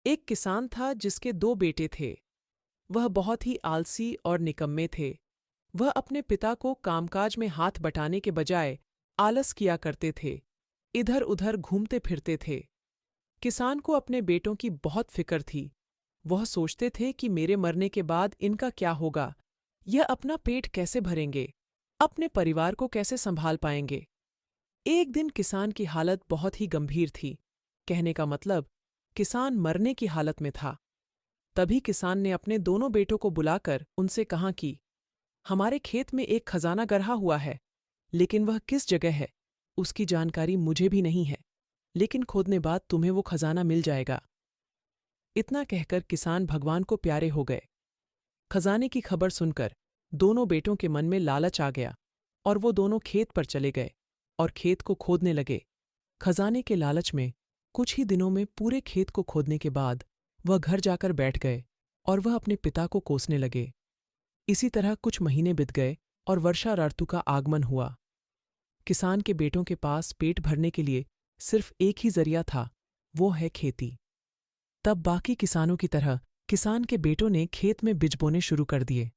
एक किसान था जिसके दो बेटे थे। वह बहुत ही आलसी और निकम्मे थे। वह अपने पिता को कामकाज में हाथ बटाने के बजाय आलस किया करते थे, इधर उधर घूमते फिरते थे। किसान को अपने बेटों की बहुत फिक्र थी। वह सोचते थे कि मेरे मरने के बाद इनका क्या होगा, यह अपना पेट कैसे भरेंगे, अपने परिवार को कैसे संभाल पाएंगे। एक दिन किसान की हालत बहुत ही गंभीर थी। कहने का मतलब, किसान मरने की हालत में था। तभी किसान ने अपने दोनों बेटों को बुलाकर उनसे कहा कि हमारे खेत में एक खजाना गढ़ा हुआ है, लेकिन वह किस जगह है उसकी जानकारी मुझे भी नहीं है, लेकिन खोदने बाद तुम्हें वो खजाना मिल जाएगा। इतना कहकर किसान भगवान को प्यारे हो गए। खजाने की खबर सुनकर दोनों बेटों के मन में लालच आ गया और वो दोनों खेत पर चले गए और खेत को खोदने लगे। खजाने के लालच में कुछ ही दिनों में पूरे खेत को खोदने के बाद वह घर जाकर बैठ गए और वह अपने पिता को कोसने लगे। इसी तरह कुछ महीने बीत गए और वर्षा ऋतु का आगमन हुआ। किसान के बेटों के पास पेट भरने के लिए सिर्फ एक ही जरिया था, वो है खेती। तब बाकी किसानों की तरह किसान के बेटों ने खेत में बीज बोने शुरू कर दिए।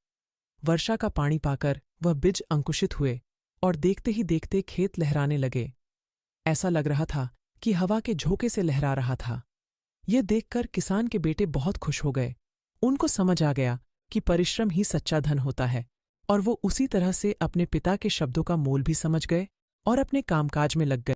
वर्षा का पानी पाकर वह बीज अंकुशित हुए और देखते ही देखते खेत लहराने लगे। ऐसा लग रहा था कि हवा के झोंके से लहरा रहा था। यह देखकर किसान के बेटे बहुत खुश हो गए। उनको समझ आ गया कि परिश्रम ही सच्चा धन होता है, और वो उसी तरह से अपने पिता के शब्दों का मोल भी समझ गए और अपने कामकाज में लग गए।